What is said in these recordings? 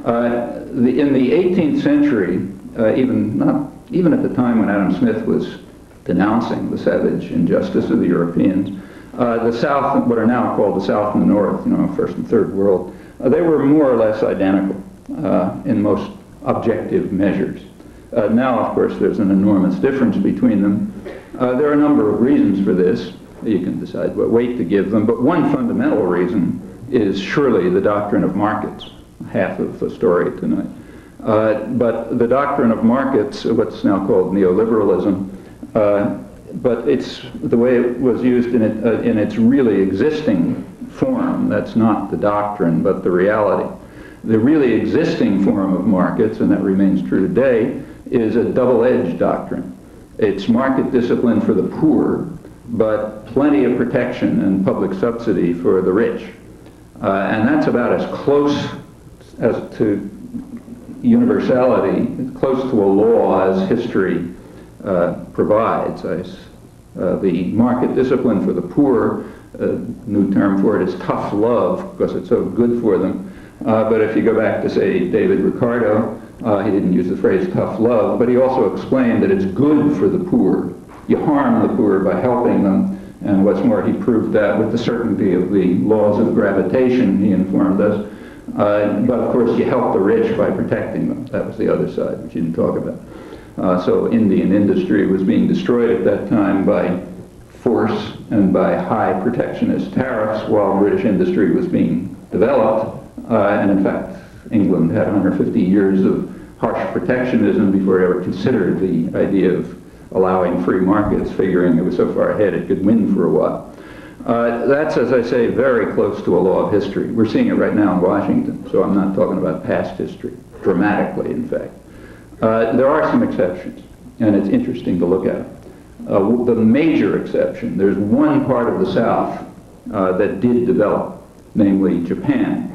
In the 18th century, even at the time when Adam Smith was denouncing the savage injustice of the Europeans, the South, what are now called the South and the North, First and Third World, they were more or less identical in most objective measures. Now, of course, there's an enormous difference between them. There are a number of reasons for this. You can decide what weight to give them, but one fundamental reason is surely the doctrine of markets, half of the story tonight. But the doctrine of markets, what's now called neoliberalism, but it's the way it was used in its really existing form. That's not the doctrine, but the reality. The really existing form of markets, and that remains true today, is a double-edged doctrine. It's market discipline for the poor, but plenty of protection and public subsidy for the rich. And that's about as close as to universality, close to a law as history provides. The market discipline for the poor, new term for it is tough love, because it's so good for them. But if you go back to, say, David Ricardo, he didn't use the phrase tough love, but he also explained that it's good for the poor. You harm the poor by helping them, and what's more, he proved that with the certainty of the laws of gravitation, he informed us. But of course, you help the rich by protecting them. That was the other side, which you didn't talk about. So Indian industry was being destroyed at that time by force and by high protectionist tariffs, while British industry was being developed. And in fact, England had 150 years of harsh protectionism before it ever considered the idea of allowing free markets, figuring it was so far ahead it could win for a while. That's, as I say, very close to a law of history. We're seeing it right now in Washington, so I'm not talking about past history, dramatically, in fact. There are some exceptions, and it's interesting to look at. The major exception, there's one part of the South that did develop, namely Japan,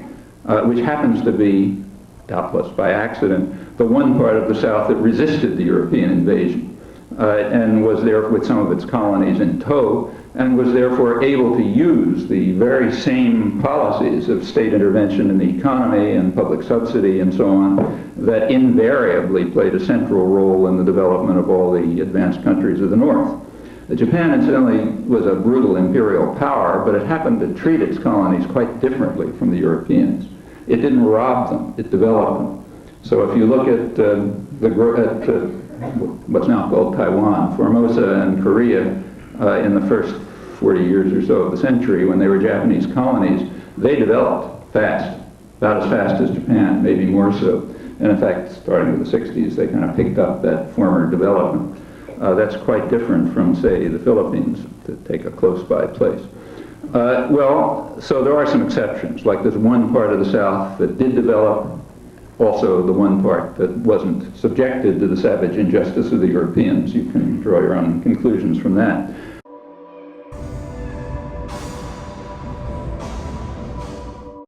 which happens to be, doubtless by accident, the one part of the South that resisted the European invasion and was there with some of its colonies in tow, and was therefore able to use the very same policies of state intervention in the economy and public subsidy and so on that invariably played a central role in the development of all the advanced countries of the North. Japan, incidentally, was a brutal imperial power, but it happened to treat its colonies quite differently from the Europeans. It didn't rob them, it developed them. So if you look at what's now called Taiwan, Formosa and Korea in the first 40 years or so of the century, when they were Japanese colonies, they developed fast, about as fast as Japan, maybe more so. And in fact, starting with the 60s, they kind of picked up that former development. That's quite different from, say, the Philippines, to take a close-by place. So there are some exceptions, like there's one part of the South that did develop, also the one part that wasn't subjected to the savage injustice of the Europeans. You can draw your own conclusions from that.